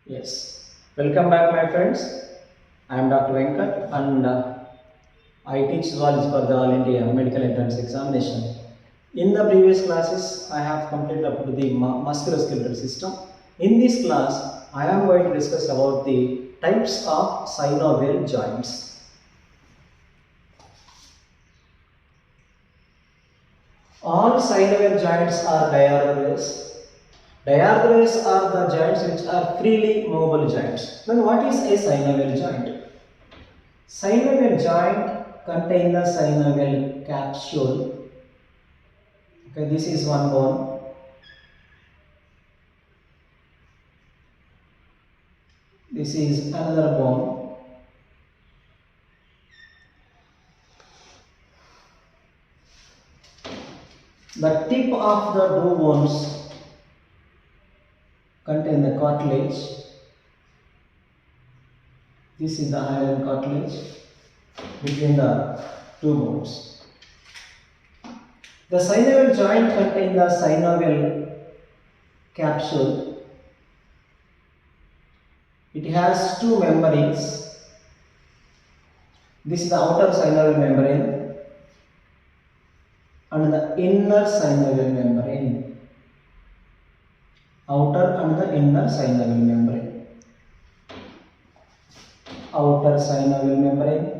Yes, welcome back, my friends. I am Dr. Venkat and I teach zoology for the All India Medical Entrance Examination. In the previous classes, I have completed up to the musculoskeletal system. In this class, I am going to discuss about the types of synovial joints. All synovial joints are diarthroves. Diarthroves are the joints which are freely movable joints. Then what is a synovial joint? Synovial joint contain the synovial capsule. Okay, this is one bone. This is another bone. The tip of the two bones contain the cartilage. This is the hyaline cartilage between the two bones. The synovial joint contains the synovial capsule. It has two membranes. This is the outer synovial membrane and the inner synovial membrane. Outer and the inner synovial membrane. Outer synovial membrane.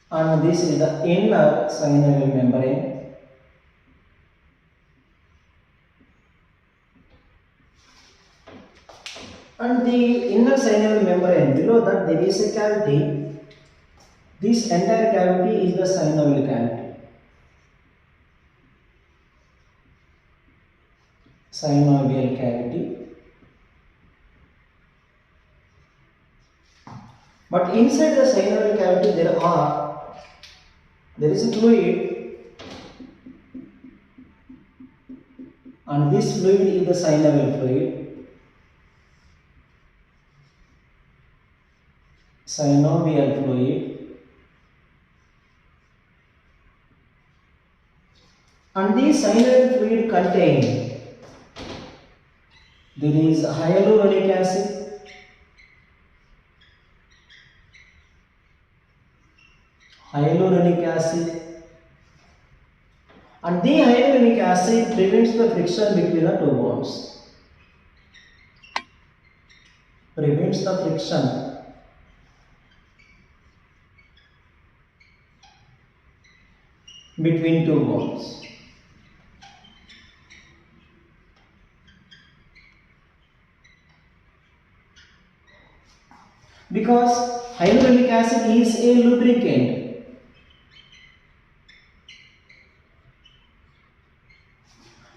And this is the inner synovial membrane. And the inner synovial membrane, below that there is a cavity. This entire cavity is the synovial cavity. Synovial cavity. But inside the synovial cavity there is a fluid, and this fluid is the synovial fluid. Synovial fluid. And this synovial fluid contain, there is hyaluronic acid, and the hyaluronic acid prevents the friction between the two bones. Prevents the friction between two bones. Because hyaluronic acid is a lubricant.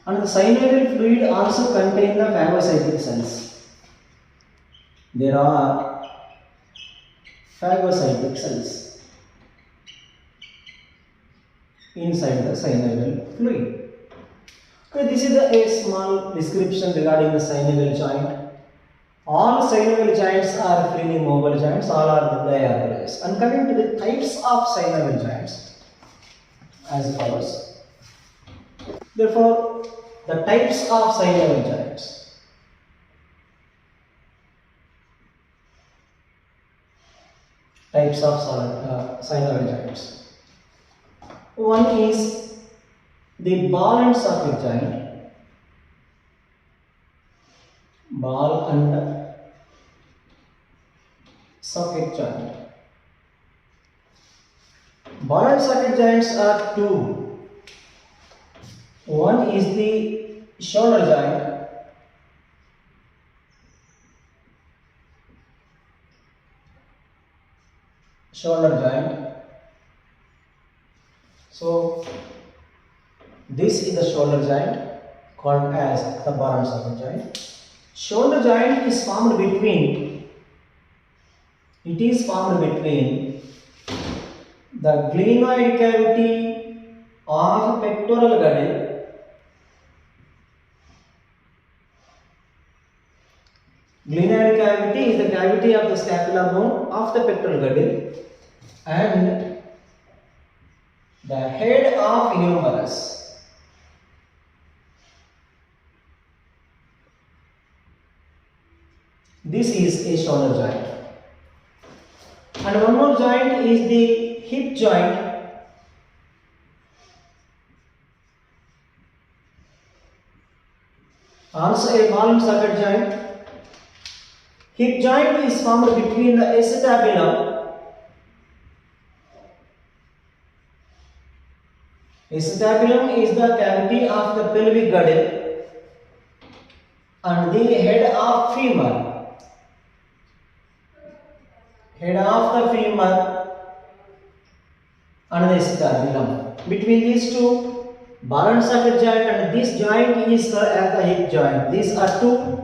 And the synovial fluid also contains the phagocytic cells. There are phagocytic cells inside the synovial fluid. Okay, this is a small description regarding the synovial joint. All synovial joints are freely movable joints, all are the diarthroves. And coming to the types of synovial joints as follows. Therefore, the types of synovial joints. Types of synovial joints. One is the ball and socket joint. Ball and socket joint. Ball and socket joints are two. One is the shoulder joint. So this is the shoulder joint called as the ball and socket joint. Shoulder joint is formed between the glenoid cavity of pectoral girdle Glenoid cavity is the cavity of the scapular bone of the pectoral girdle and the head of humerus. This is a shoulder joint. And one more joint is the hip joint. Also a ball and socket joint. Hip joint is formed between the acetabulum. Acetabulum is the cavity of the pelvic girdle and the head of femur. Head of the femur and the acetabulum. Between these two, ball and socket joint and this joint is called as the hip joint. These are two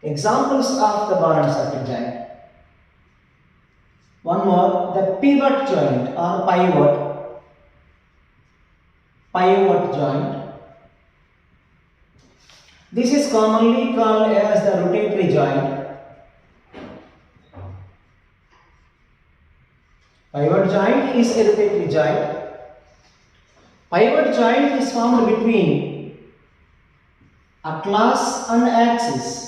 examples of the ball and socket joint. One more, the pivot joint or pivot joint. This is commonly called as the rotatory joint. Pivot joint is a rotatory joint. Pivot joint is formed between atlas and axis.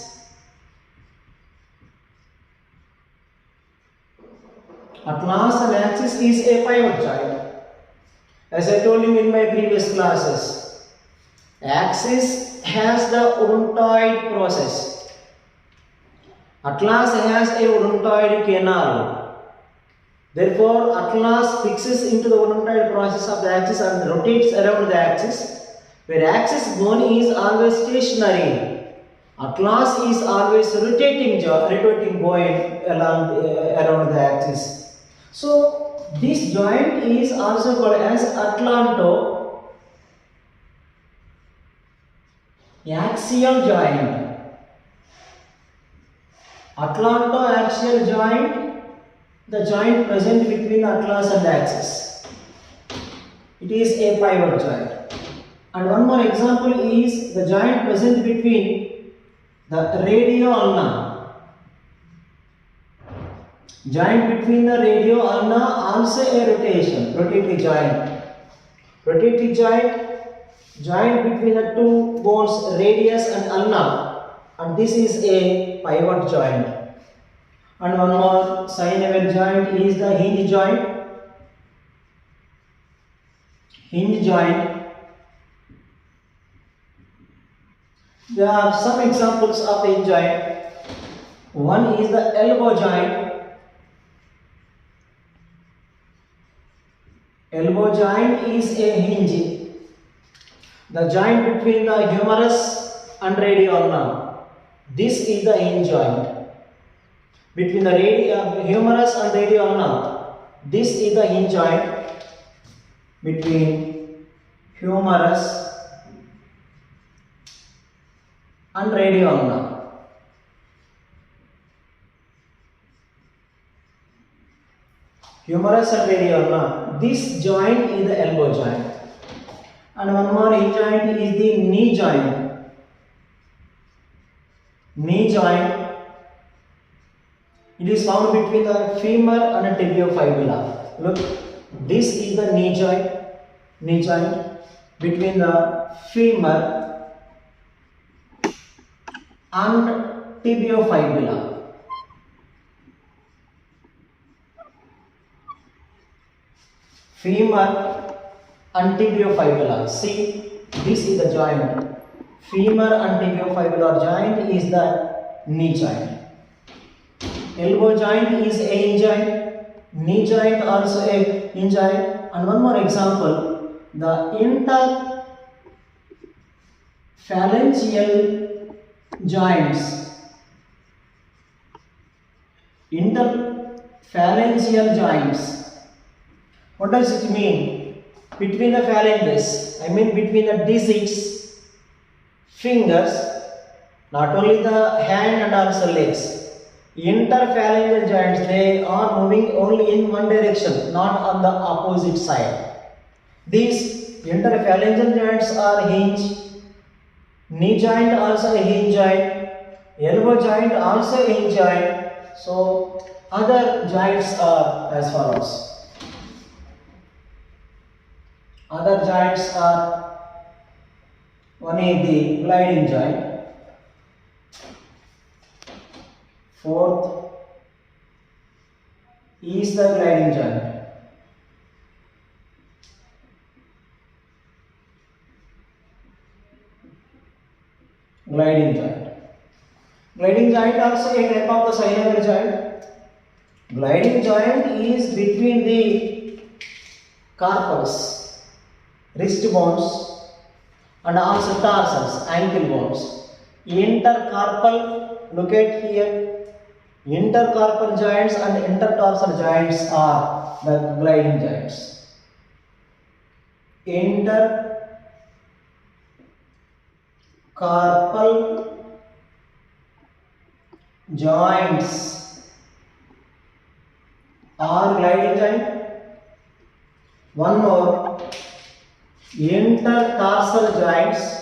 Atlas and axis is a pivot joint. As I told you in my previous classes, axis has the odontoid process. Atlas has a odontoid canal. Therefore, atlas fixes into the odontoid process of the axis and rotates around the axis, where axis bone is always stationary. Atlas is always rotating bone around the axis. So, this joint is also called as atlanto-axial joint. Atlanto-axial joint, the joint present between atlas and axis. It is a pivot joint. And one more example is the joint present between the radio ulna. Joint between the radio ulna, also a rotatory joint. Rotatory joint between the two bones, radius and ulna, and this is a pivot joint. And one more synovial joint is the hinge joint. Hinge joint. There are some examples of hinge joint. One is the elbow joint. Elbow joint is a hinge. The joint between the humerus and radio ulna. This is the hinge joint. Between the humerus and radio ulna. This is the hinge joint. Between humerus and radio ulna. Humerus and radio ulna. This joint is the elbow joint. And one more hinge joint is the knee joint. Knee joint. It is found between the femur and the tibiofibula. Look, this is the knee joint. Knee joint between the femur and tibiofibula. Femur and tibiofibula. See, this is the joint. Femur and tibiofibular joint is the knee joint. Elbow joint is a hinge joint. Knee joint also a hinge joint. And one more example, the interphalangeal joints. Interphalangeal joints. What does it mean? Between the phalanges, I mean between the digits, fingers, not only the hand and also legs. Interphalangeal joints, they are moving only in one direction, not on the opposite side. These interphalangeal joints are hinge. Knee joint also a hinge joint. elbow joint also hinge joint. So other joints are as follows. Other joints are, one is the gliding joint, fourth is the gliding joint. Gliding joint. Gliding joint also a type of the synovial joint. Gliding joint is between the carpals, wrist bones, and also tarsals, ankle bones. Intercarpal, look at here. Intercarpal joints and intertarsal joints are the gliding joints. Intercarpal joints are gliding joint. One more, intertarsal joints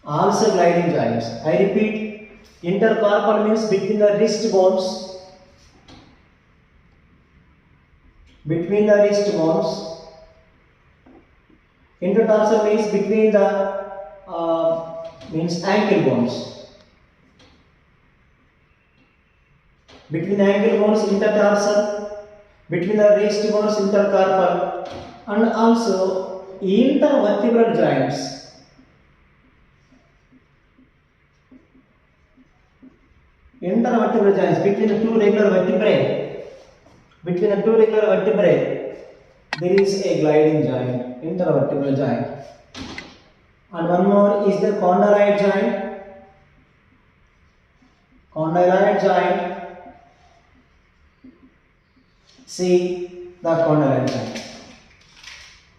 also gliding joints. I repeat, intercarpal means between the wrist bones, intertarsal means between the means ankle bones. Between the ankle bones, intertarsal, between the wrist bones, intercarpal, and also intervertebral joints. Intervertebral joints between the two regular vertebrae. There is a gliding joint, intervertebral joint. And one more is the condyloid joint. See the condyloid joint.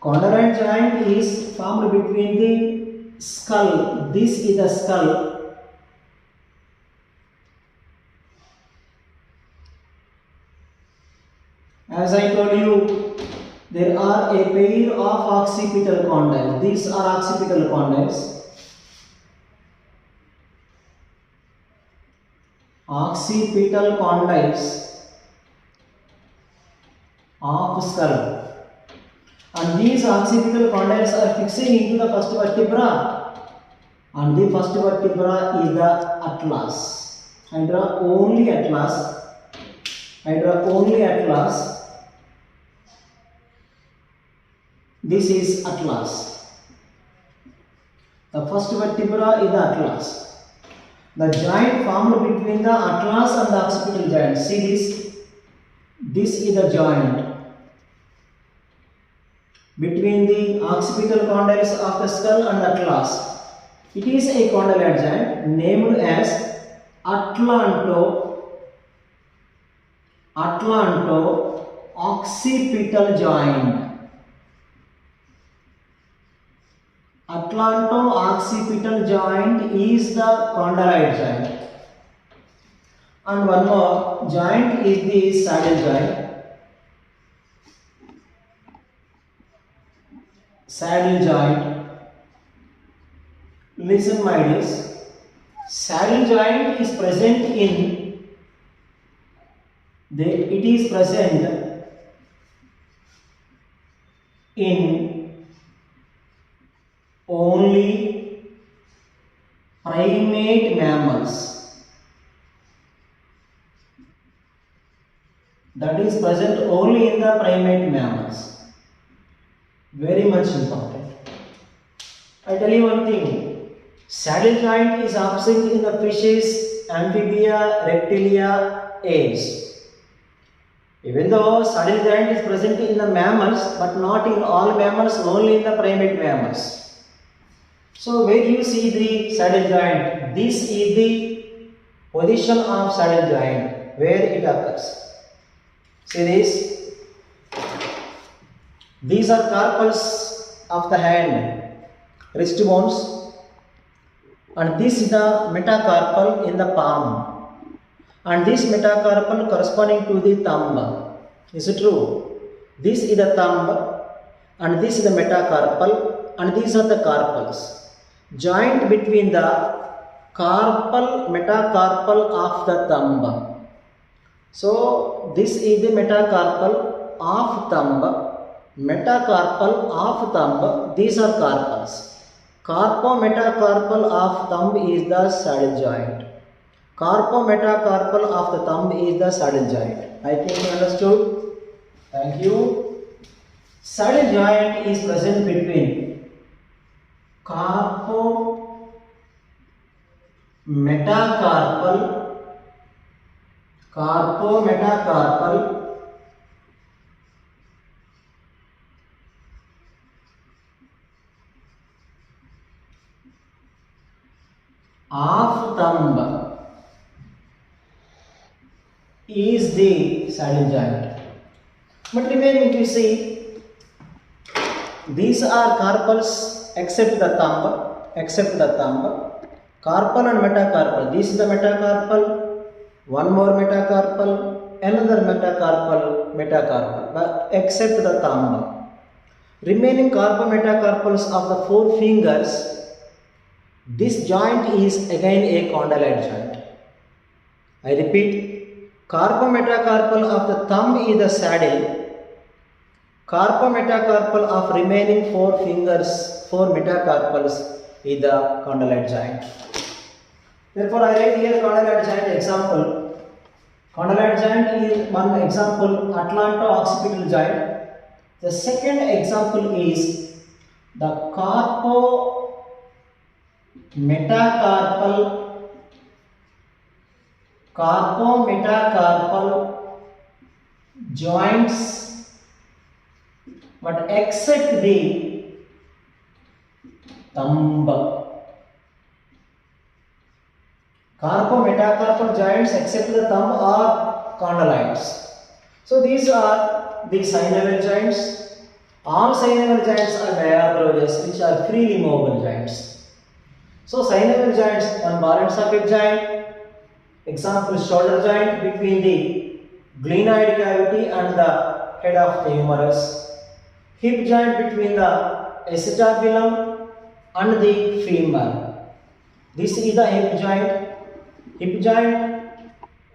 Condyloid joint is formed between the skull. This is the skull. As I told you, there are a pair of occipital condyles. These are occipital condyles. Occipital condyles of skull. And these occipital condyles are fixing into the first vertebra. And the first vertebra is the atlas. I draw only atlas. This is atlas. The first vertebra is the atlas. The joint formed between the atlas and the occipital joint. See this? This is the joint between the occipital condyles of the skull and atlas. It is a condyloid joint named as atlanto-occipital joint. Atlanto-occipital joint is the condyloid joint. And one more joint is the saddle joint. Listen my dears. Saddle joint is present in only primate mammals. That is present only in the primate mammals. Very much important. I tell you one thing. Saddle joint is absent in the fishes, amphibia, reptilia, apes. Even though saddle joint is present in the mammals, but not in all mammals, only in the primate mammals. So where you see the saddle joint, this is the position of saddle joint, where it occurs. See this? These are carpals of the hand, wrist bones, and this is the metacarpal in the palm, and this metacarpal corresponding to the thumb. Is it true? This is the thumb and this is the metacarpal and these are the carpals. Joint between the carpal, metacarpal of the thumb. So this is the metacarpal of thumb, metacarpal of thumb, these are carpals. Carpo-metacarpal of thumb is the saddle joint. Carpo-metacarpal of the thumb is the saddle joint. I think you understood. Thank you. Saddle joint is present between carpo-metacarpal of thumb is the saddle joint. But remaining, if you see, these are carpals except the thumb, carpal and metacarpal. This is the metacarpal, one more metacarpal, another metacarpal, but except the thumb. Remaining carpo-metacarpals of the four fingers, this joint is again a condylite joint. I repeat, carpo-metacarpal of the thumb is the saddle. Carpo-metacarpal of remaining four fingers, four metacarpals, is the condylite joint. Therefore, I write here condylite joint example. Condylite joint is one example, atlanto-occipital joint. The second example is the carpo-metacarpal joints, but except the thumb. Carpo-metacarpal joints except the thumb are condylites. So these are the synovial joints. All synovial joints are diaphragms, which are freely movable joints. So synovial joints, one ball and socket joint, example shoulder joint between the glenoid cavity and the head of the humerus, hip joint between the acetabulum and the femur. This is the hip joint. Hip joint,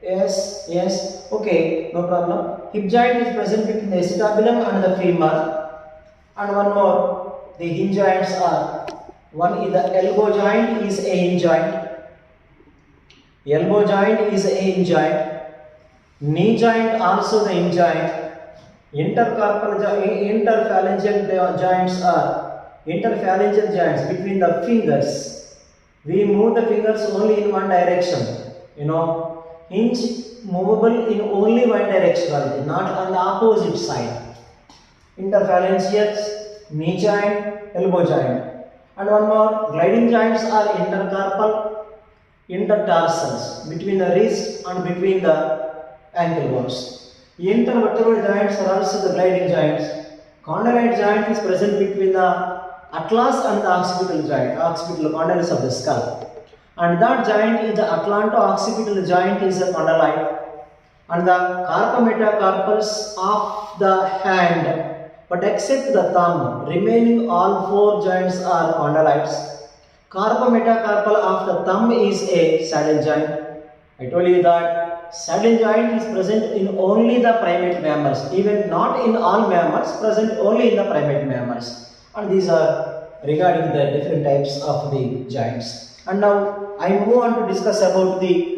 yes, okay, no problem. Hip joint is present between the acetabulum and the femur. And one more, the hinge joints are, one is the elbow joint is a hinge joint. Elbow joint is a hinge joint. Knee joint also the hinge joint. Interphalangeal joints are interphalangeal joints between the fingers. We move the fingers only in one direction. Hinge movable in only one direction, not on the opposite side. Interphalangeals, knee joint, elbow joint. And one more, gliding joints are intercarpal, intertarsals between the wrist and between the ankle bones. Intervertebral joints are also the gliding joints. Condylite joint is present between the atlas and the occipital joint, occipital condylus of the skull. And that joint is the atlanto-occipital joint is a condylite. And the carpo-metacarpals of the hand, but except the thumb, remaining all four joints are condylites. Carpo-metacarpal of the thumb is a saddle joint. I told you that saddle joint is present in only the primate mammals, even not in all mammals, present only in the primate mammals. And these are regarding the different types of the joints. And now I move on to discuss about the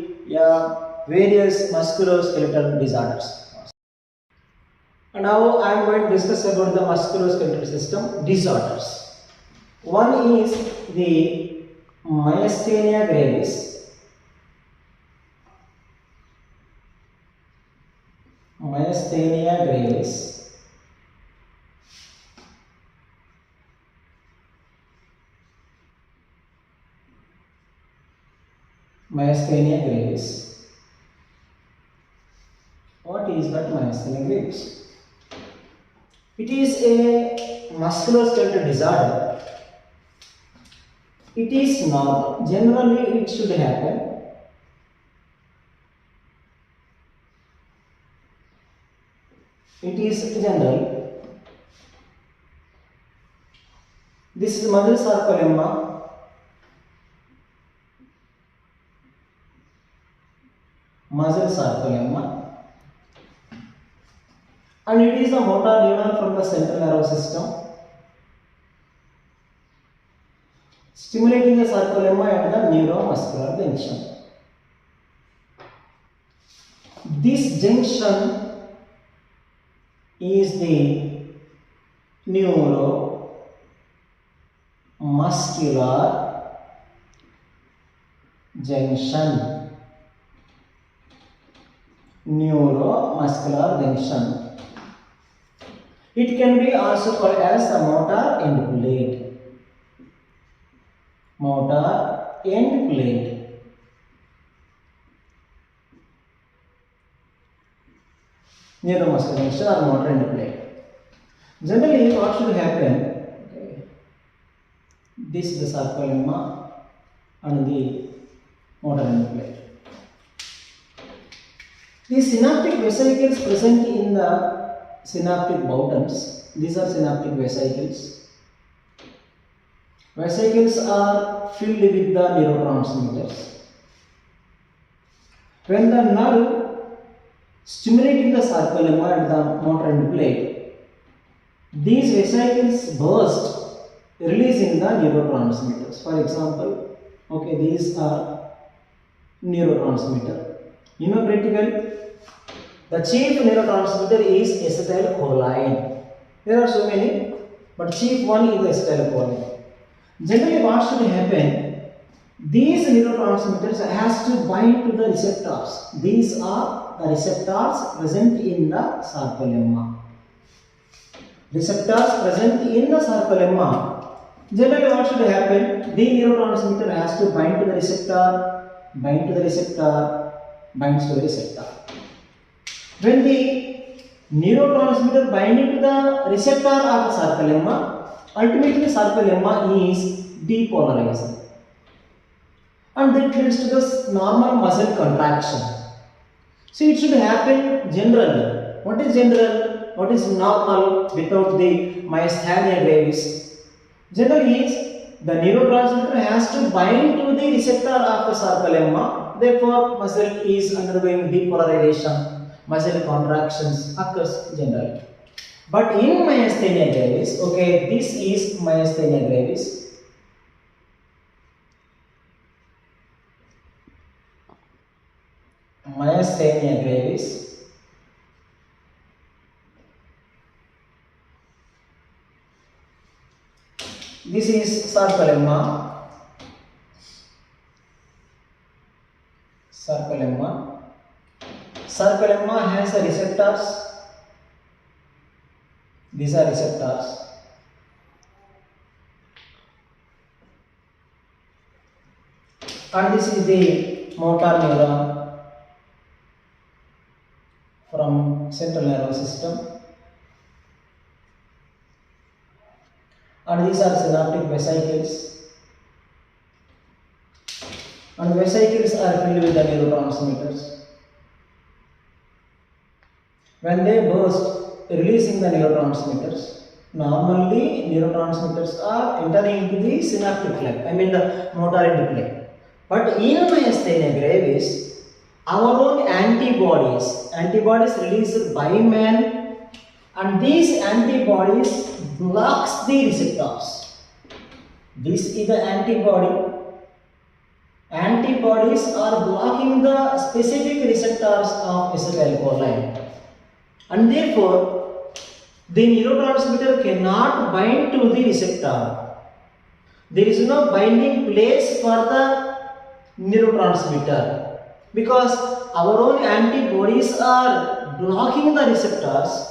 various musculoskeletal disorders. And now I am going to discuss about the musculoskeletal system disorders. One is the myasthenia gravis. Myasthenia gravis. Myasthenia gravis. What is that myasthenia gravis? It is a musculoskeletal disorder. It is normal. Generally, it should happen. it is general. This is muscle sarcolemma. Muscle sarcolemma, and it is the motor neuron from the central nervous system, stimulating the sarcolemma at the neuromuscular junction. This junction is the neuromuscular junction. Neuromuscular junction. It can be also called as the motor end plate. Motor end plate. Neuromuscular junction or motor end plate. Generally, what should happen? Okay. This is the sarcolemma and the motor end plate. The synaptic vesicles present in the synaptic bottoms. These are synaptic vesicles. Vesicles are filled with the neurotransmitters. When the nerve stimulating the sarcolemma and the motor end plate, these vesicles burst, releasing the neurotransmitters. For example, okay, these are neurotransmitter. You know pretty well, the chief neurotransmitter is acetylcholine. There are so many, but chief one is acetylcholine. Generally, what should happen? These neurotransmitters has to bind to the receptors. These are the receptors present in the sarcolemma. Receptors present in the sarcolemma. Generally, what should happen? The neurotransmitter has to bind to the receptor, binds to the receptor. When the neurotransmitter binding to the receptor of the sarcolemma, ultimately sarcolemma is depolarized, and that leads to this normal muscle contraction. See, it should happen generally. What is general? What is normal without the myasthenia gravis? Generally is the neurotransmitter has to bind to the receptor of the sarcolemma. Therefore, muscle is undergoing depolarization. Muscle contractions occurs generally. But in myasthenia gravis, okay, this is myasthenia gravis. Myasthenia gravis. This is sarcolemma. Sarcolemma has the receptors. These are receptors. And this is the motor neuron from central nervous system. And these are synaptic vesicles. And vesicles are filled with the neurotransmitters. When they burst, releasing the neurotransmitters, normally neurotransmitters are entering into the synaptic cleft, the motor end plate. But in myasthenia gravis, our own antibodies released by man, and these antibodies blocks the receptors. This is the antibody. Antibodies are blocking the specific receptors of acetylcholine, and therefore the neurotransmitter cannot bind to the receptor. There is no binding place for the neurotransmitter because our own antibodies are blocking the receptors.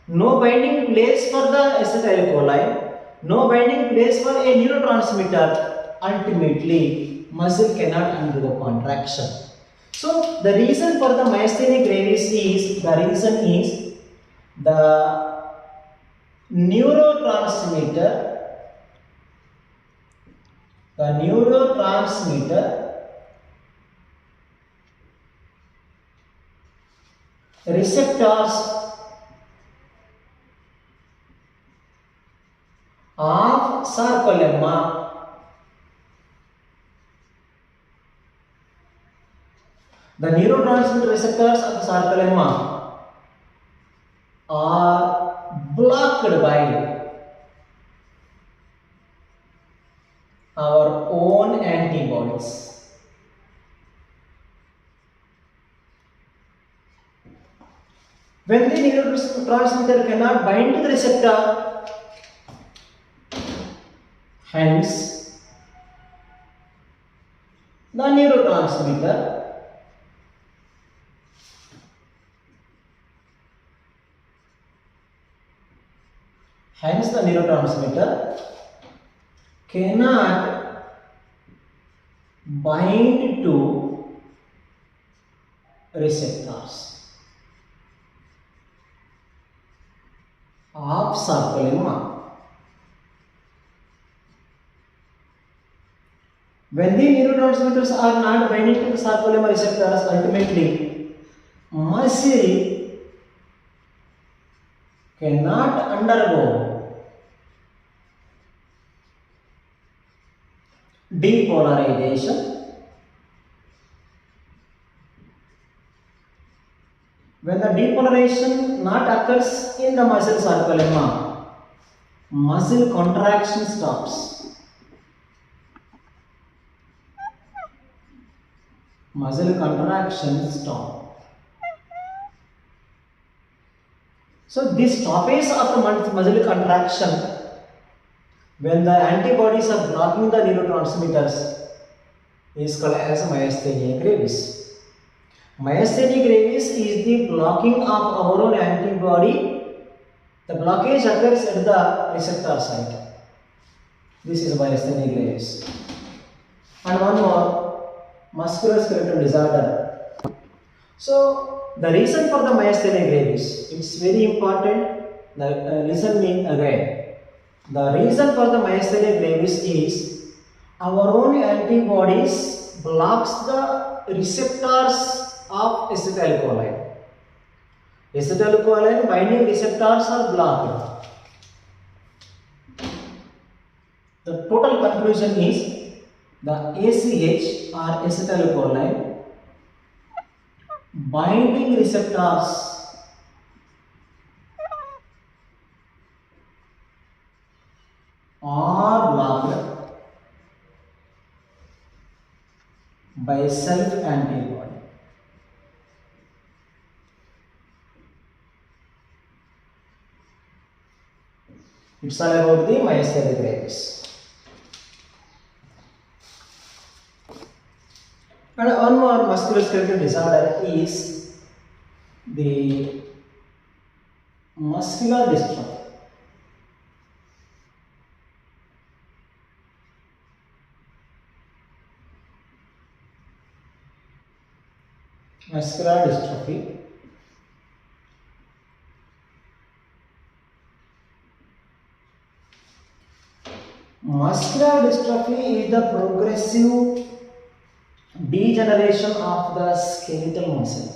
No binding place for the acetylcholine, no binding place for a neurotransmitter. Ultimately, muscle cannot undergo contraction. So, the reason for the myasthenia gravis is the neurotransmitter receptors of sarcolemma. The neurotransmitter receptors of the sarcolemma are blocked by our own antibodies. When the neurotransmitter cannot bind to the receptor, hence the neurotransmitter cannot bind to receptors of sarcolemma. When the neurotransmitters are not binding to the sarcolemma receptors, ultimately muscle cannot undergo depolarization. When the depolarization not occurs in the muscle sarcolemma, muscle contraction stops. Muscle contraction stop. So this stoppage of the muscle contraction, when the antibodies are blocking the neurotransmitters, is called as myasthenia gravis. Myasthenia gravis is the blocking of our own antibody. The blockage occurs at the receptor site. This is myasthenia gravis. And one more, musculoskeletal disorder. So the reason for the myasthenia gravis, it's very important. Listen me again. The reason for the myasthenia gravis is our own antibodies blocks the receptors of acetylcholine. Acetylcholine binding receptors are blocked. The total conclusion is the ACH or acetylcholine binding receptors are blocked by self-antibody. It's all about the myasthenia gravis. And one more musculoskeletal disorder is the muscular dystrophy. Muscular dystrophy. Muscular dystrophy is the progressive degeneration of the skeletal muscle.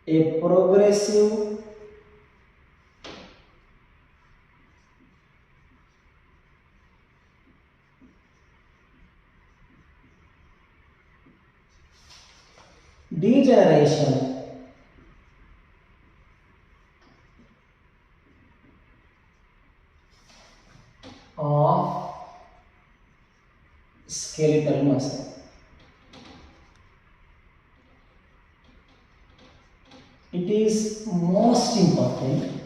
A progressive degeneration of skeletal muscle. It is most important.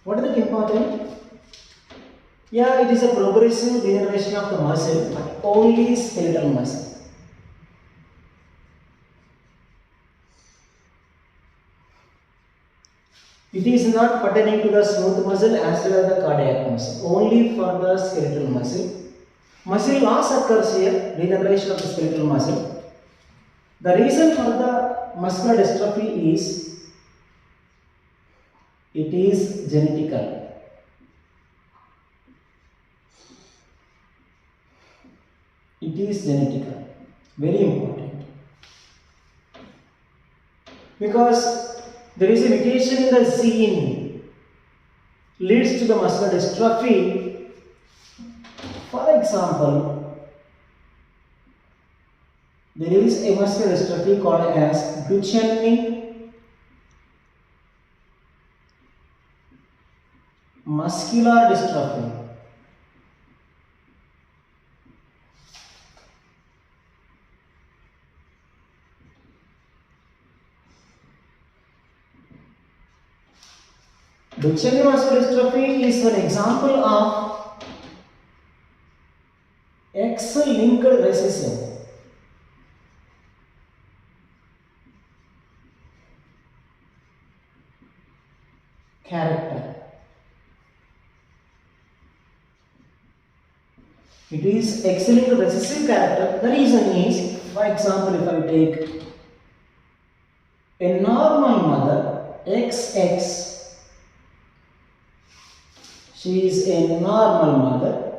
What is it important? Yeah, it is a progressive degeneration of the muscle, but only skeletal muscle. It is not pertaining to the smooth muscle as well as the cardiac muscle, only for the skeletal muscle. Muscle loss occurs here, degeneration of the skeletal muscle. The reason for the muscular dystrophy is it is genetical. It is genetical. Very important. because there is a mutation in the gene leads to the muscular dystrophy. For example, there is a muscular dystrophy called as Duchenne muscular dystrophy. Duchenne muscular dystrophy is an example of X-linked recessive character. It is X-linked recessive character. The reason is, for example, if I take a normal mother, XX, she is a normal mother,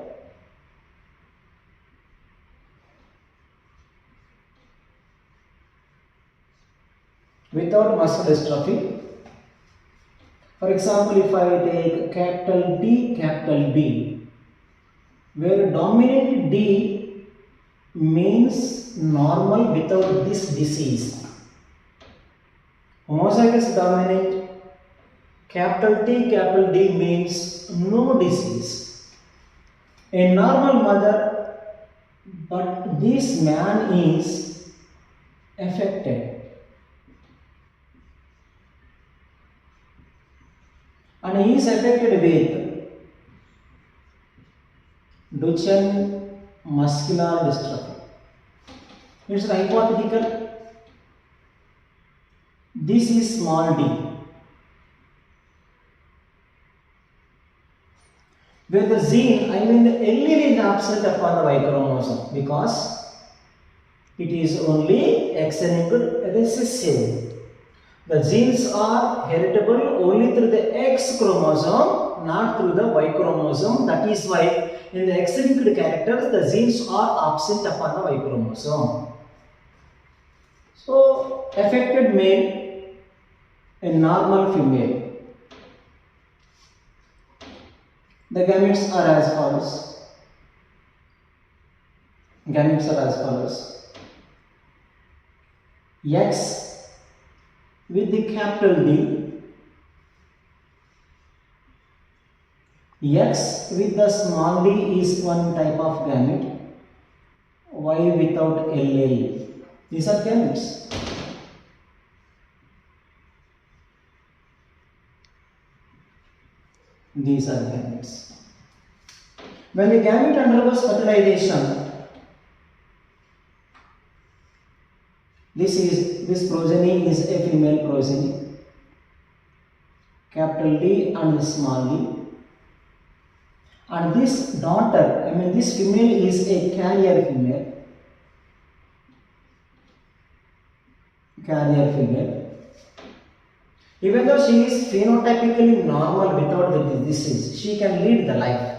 without muscular dystrophy. For example, if I take capital D, capital B, where dominant D means normal without this disease. Homozygous dominant, capital T, capital D means no disease. A normal mother, but this man is affected. And he is affected with Duchenne muscular dystrophy. It's hypothetical. This is small d, where the gene, I mean the allele is absent upon the Y chromosome because it is only X-linked recessive. The genes are heritable only through the X chromosome, not through the Y chromosome. That is why in the X-linked characters, the genes are absent upon the Y chromosome. So, affected male, a normal female. The gametes are as follows. Gametes are as follows. X with the capital D, X with the small d is one type of gamete, Y without allele. These are gametes. These are gametes. When the gamete undergoes fertilization, this progeny is a female progeny, capital D and small d. And this daughter, I mean this female is a carrier female. Carrier female. Even though she is phenotypically normal without the disease, she can lead the life.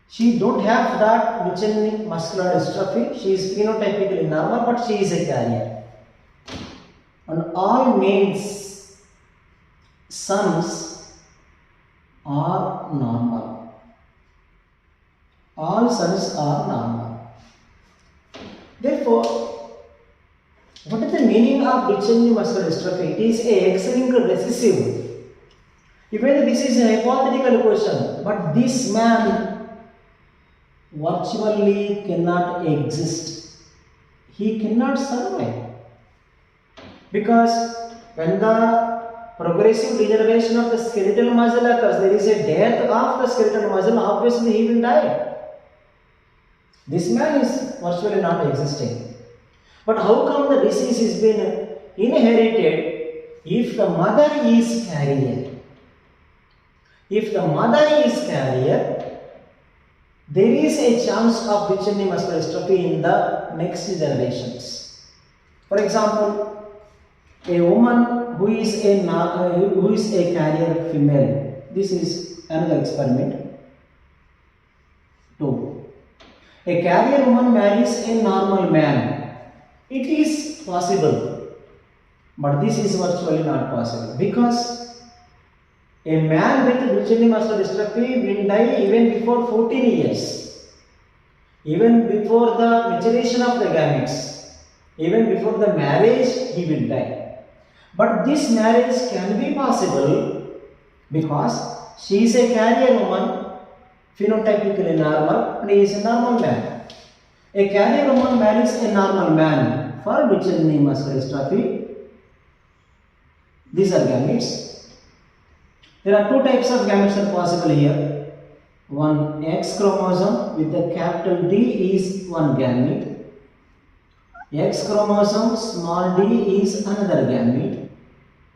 She don't have that Duchenne muscular dystrophy. She is phenotypically normal, but she is a carrier. And all males, sons, are normal. All sons are normal. Therefore, what is the meaning of Duchenne muscular dystrophy? It is a X-linked recessive. Even this is a hypothetical question, but this man virtually cannot exist. He cannot survive. Because when the progressive degeneration of the skeletal muscle occurs, there is a death of the skeletal muscle, obviously he will die. This man is virtually not existing. But how come the disease is been inherited if the mother is carrier? If the mother is carrier, there is a chance of Duchenne muscular dystrophy in the next generations. For example, a woman who is a carrier female. This is another experiment. 2. A carrier woman marries a normal man. It is possible, But this is virtually not possible because a man with Duchenne muscular dystrophy will die even before 14 years, even before the maturation of the gametes, even before the marriage he will die. But this marriage can be possible because she is a carrier woman, phenotypically normal, and he is a normal man. A carrier woman marries a normal man for Duchenne muscular dystrophy. These are gametes. There are two types of gametes are possible here. One X chromosome with the capital D is one gamete. X chromosome small d is another gamete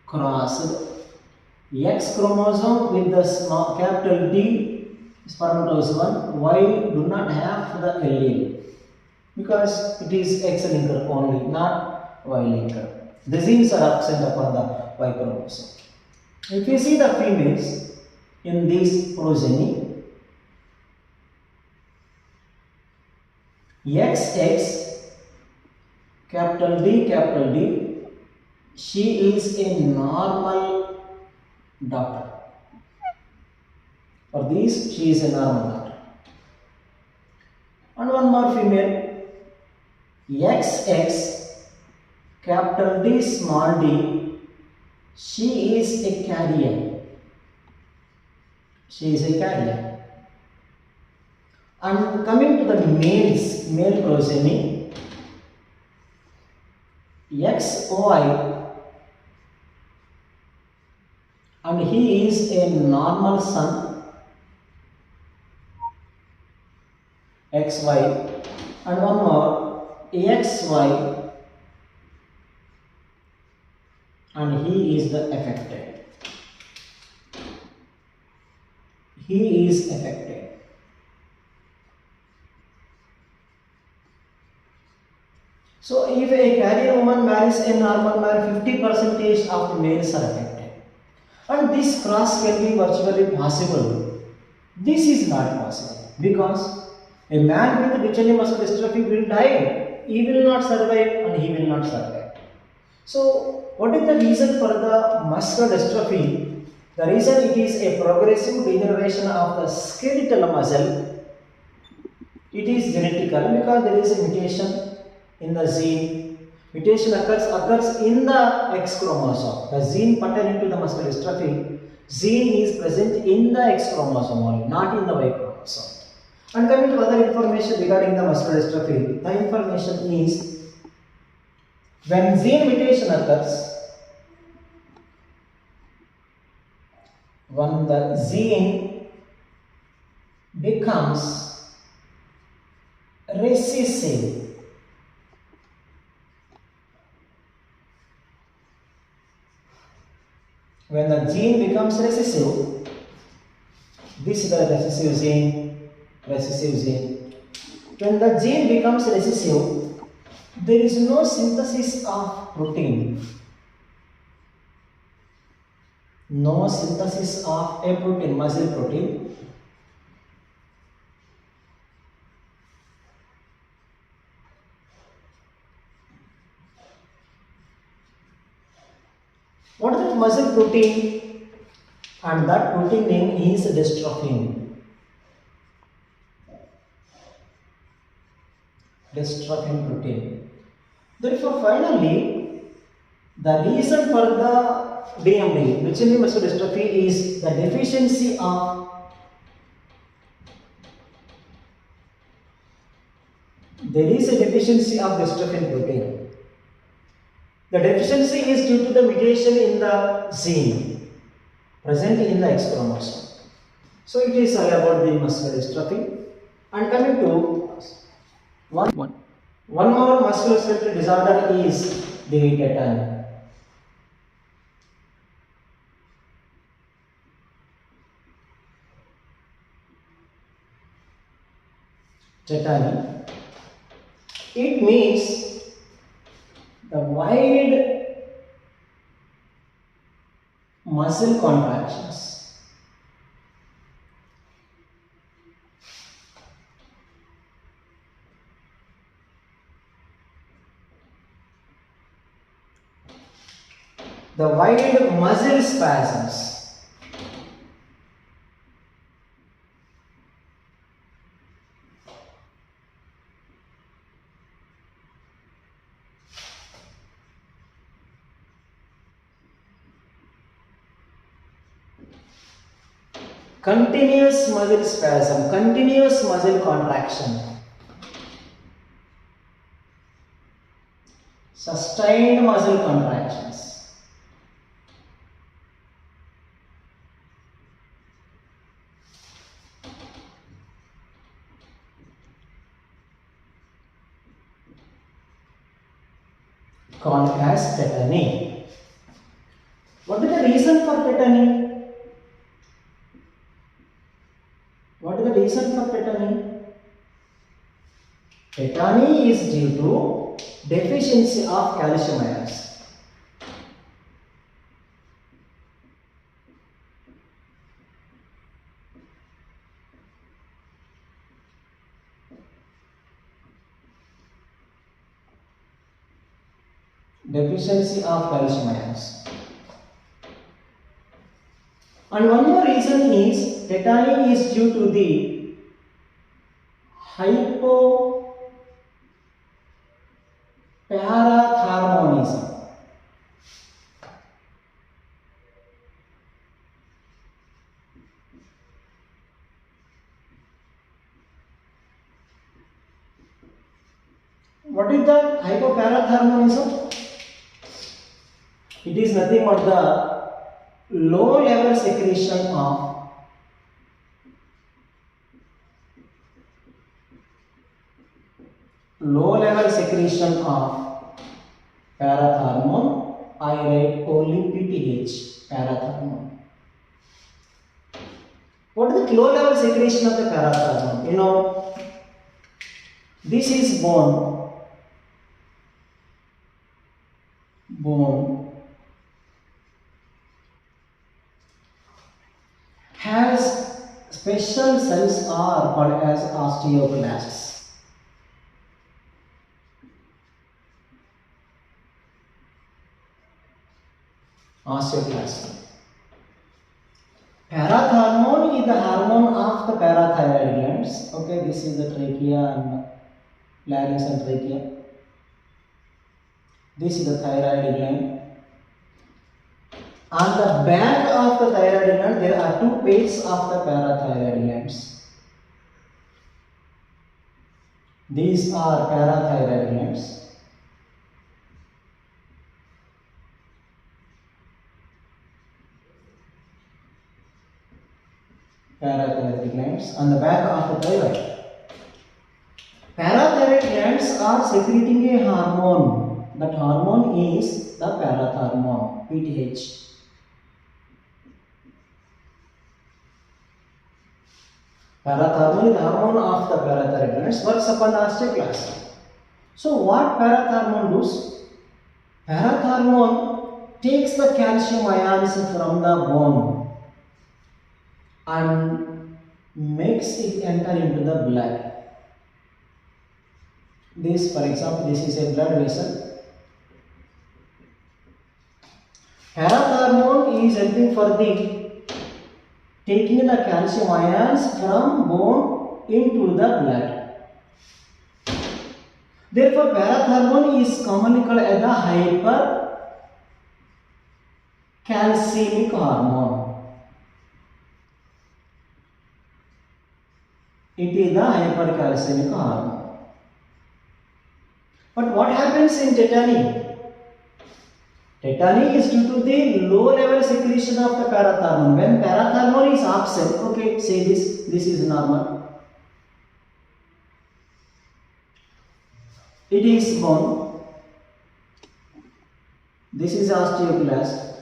crossed. X chromosome with the small capital D spermatozoon Y do not have the allele because it is X linker only, not Y linker. The genes are absent upon the Y chromosome. If you see the females in this progeny, XX capital D, she is a normal daughter. For these, she is a normal daughter. And one more female, XX capital D small d, she is a carrier. She is a carrier. And coming to the male progeny, XY, and he is a normal son, XY, and one more AXY, and he is the affected. He is affected. So if a carrier woman marries a normal man, 50% of the males are affected. And this cross can be virtually possible. This is not possible because a man with Duchenne muscular dystrophy will die. He will not survive and he will not survive. So what is the reason for the muscular dystrophy? The reason it is a progressive degeneration of the skeletal muscle. It is genetical because there is a mutation in the gene. Mutation occurs in the X chromosome. The gene pertaining to the muscular dystrophy, gene is present in the X chromosome only, not in the Y chromosome. And coming to other information regarding the muscular dystrophy, the information is when gene mutation occurs, when the gene becomes recessive, when the gene becomes recessive, this is the recessive gene, When the gene becomes recessive, there is no synthesis of protein. No synthesis of a protein, muscle protein. What is that muscle protein? And that protein name is dystrophin. Dystrophin protein. Therefore, finally, the reason for the DMD, Duchenne muscular dystrophy, is the deficiency of dystrophin protein. The deficiency is due to the mutation in the gene present in the X chromosome. So it is all about the muscular dystrophy. And coming to one more musculoskeletal disorder is the tetany. Tetany. It means the wide muscle contractions. The wide muscle spasms. Continuous muscle spasm, continuous muscle contraction. Sustained muscle contractions. Called as tetany. What is the reason for tetany? What is the reason for tetany? Tetany is due to deficiency of calcium ions. Deficiency of calcium ions. And one more reason is tetany is due to the hypoparathyroidism. What is that hypoparathyroidism? It is nothing but the low level secretion of parathormone, I write only PTH, parathormone. What is the low level secretion of the parathormone? You know, this is bone has special cells are called as osteoblasts. Parathormone is the hormone of the parathyroid glands. Okay, this is the trachea and larynx and trachea. This is the thyroid gland. On the back of the thyroid gland, there are two pairs of the parathyroid glands. These are parathyroid glands. Parathyroid glands on the back of the thyroid. Parathyroid glands are secreting a hormone. That hormone is the parathormone, PTH. Parathormone is the hormone of the parathyroid glands, works upon the osteoclast. So what parathormone does? Parathormone takes the calcium ions from the bone and makes it enter into the blood. This, for example, this is a blood vessel. Parathormone is helping for the taking the calcium ions from bone into the blood. Therefore, parathormone is commonly called as the hypercalcemic hormone. It is the hypercalcemic hormone. But what happens in tetany? Tetany is due to the low level secretion of the parathormone. When parathormone is absent, okay, say this is normal. It is bone. This is osteoclast.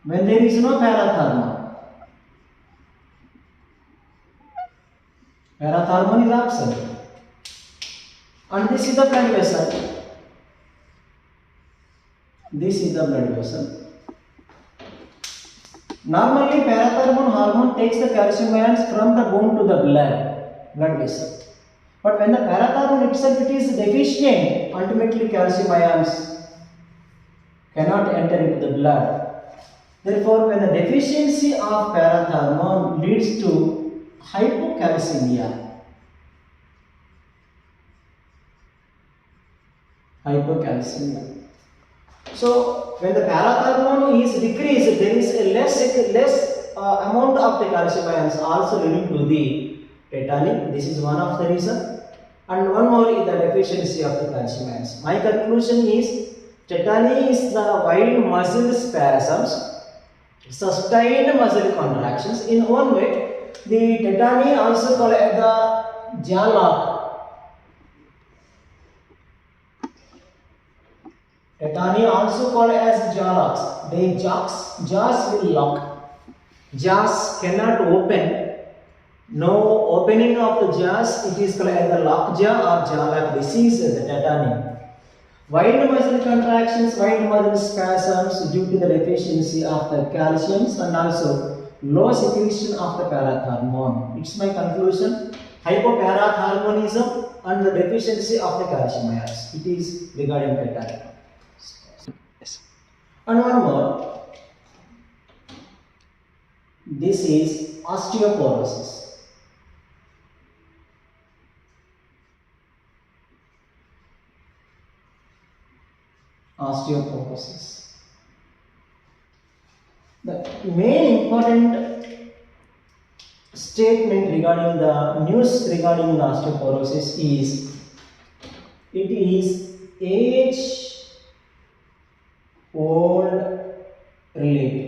When there is no parathormone, parathormone is absent. And this is the blood vessel. This is the blood vessel. Normally, parathormone hormone takes the calcium ions from the bone to the blood vessel. But when the parathormone itself it is deficient, ultimately calcium cannot enter into the blood. Therefore, when the deficiency of parathyroid leads to hypocalcemia, So, when the parathyroid is decreased, there is a less amount of the calcium ions also leading to the tetany. This is one of the reason. And one more is the deficiency of the calcium ions. My conclusion is tetany is the wide muscle spasms, sustained muscle contractions. In one way, the tetany also called as the jaw lock. Tetany also called as jaw locks. The jaws will lock. Jaws cannot open. No opening of the jaws. It is called as the lock jaw or jaw lock disease, the tetany. Wide muscle contractions, wide muscle spasms due to the deficiency of the calciums and also low secretion of the parathyroid. It's my conclusion. Hypoparathyroidism and the deficiency of the calcium ions. It is regarding tetany. And one more. This is osteoporosis. Osteoporosis. The main important statement regarding the news regarding the osteoporosis is it is age-old related.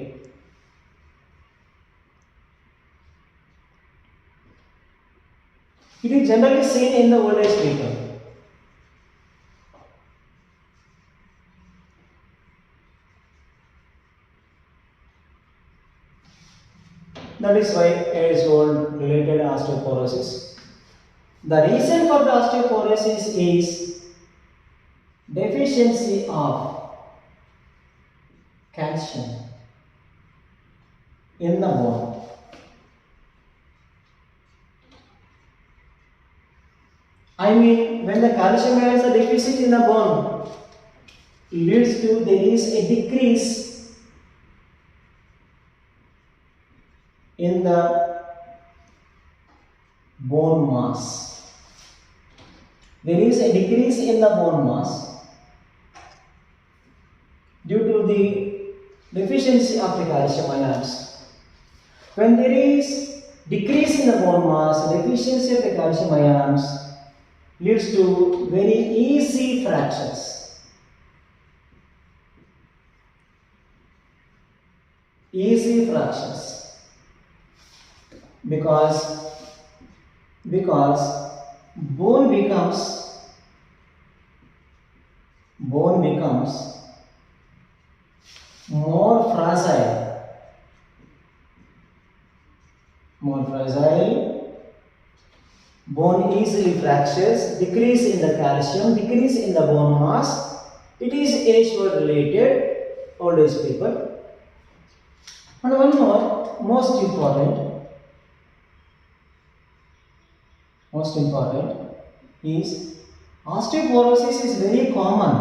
It is generally seen in the old age people. That is why age-old related osteoporosis. The reason for the osteoporosis is deficiency of calcium in the bone. I mean, when the calcium ions are deficit in the bone, leads to there is a decrease in the bone mass. There is a decrease in the bone mass due to the deficiency of the calcium ions. When there is decrease in the bone mass, deficiency of the calcium ions leads to very easy fractures. Easy fractures. Because bone becomes more fragile, bone easily fractures, decrease in the calcium, decrease in the bone mass. It is age-old related, old age people. And one more, most important is osteoporosis is very common.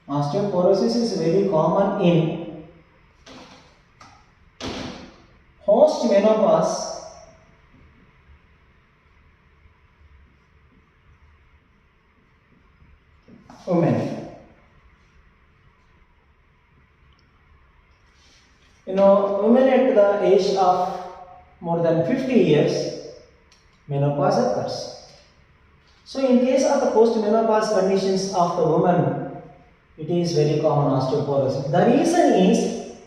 Osteoporosis is very common in post-menopause women. Women at the age of more than 50 years, menopause occurs. So, in case of the post-menopause conditions of the woman, it is very common osteoporosis. The reason is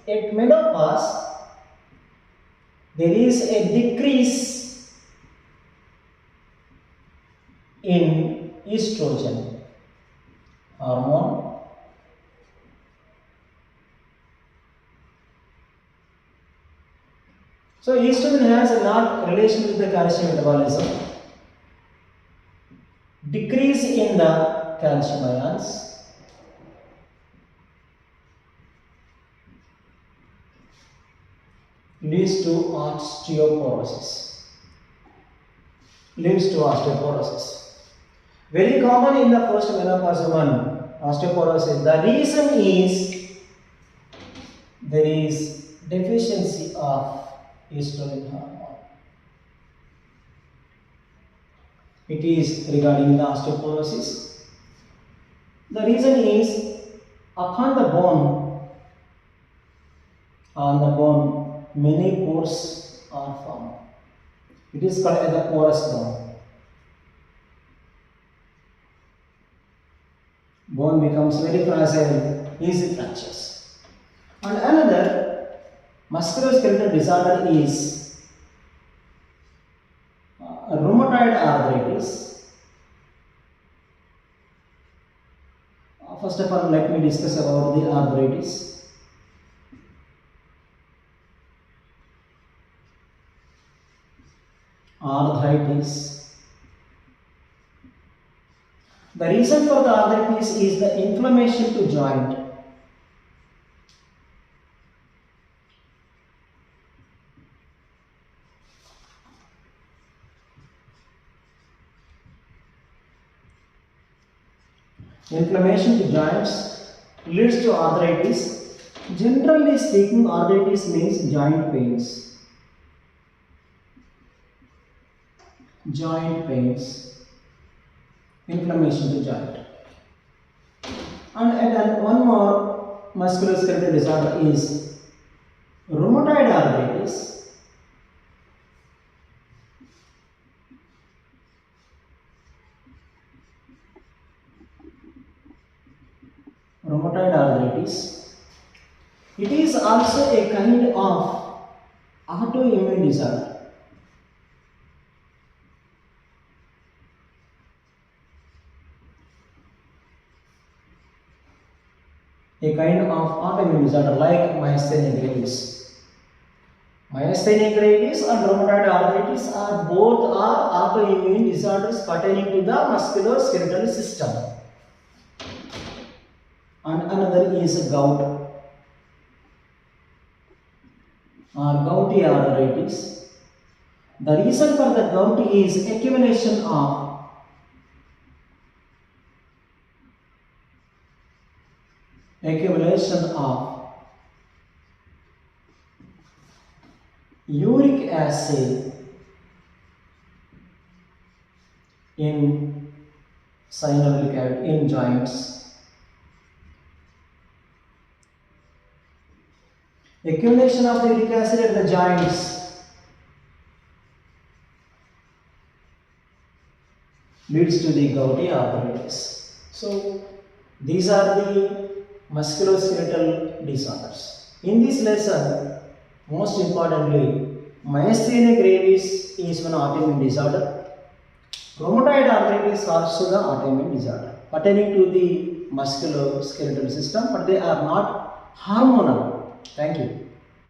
at menopause, there is a decrease in estrogen hormone. So, estrogen has a lot relation with the calcium metabolism. Decrease in the calcium ions leads to osteoporosis. Very common in the first menopause woman, osteoporosis. The reason is there is deficiency of estrogen hormone. It is regarding the osteoporosis. The reason is upon the bone, on the bone, many pores are formed. It is called as a porous bone. Bone becomes very fragile, easy fractures. And another musculoskeletal disorder is rheumatoid arthritis. First of all, let me discuss about the arthritis. Arthritis. The reason for the arthritis is the inflammation to joint. Inflammation to joints leads to arthritis. Generally speaking, arthritis means joint pains. Joint pains. Inflammation to joint. And one more musculoskeletal disorder is rheumatoid arthritis. Rheumatoid arthritis. It is also a kind of autoimmune disorder. A kind of autoimmune disorder like myasthenia gravis. Myasthenia gravis and rheumatoid arthritis are both autoimmune disorders pertaining to the musculoskeletal system. And another is gout or gouty arthritis. The reason for the gout is accumulation of uric acid in synovial cavity, in joints. Accumulation of the uric acid at the joints leads to the gouty arthritis. So these are the musculoskeletal disorders. In this lesson, most importantly, myasthenia gravis is one autoimmune disorder. Rheumatoid arthritis is also the autoimmune disorder pertaining to the musculoskeletal system, but they are not hormonal. Thank you.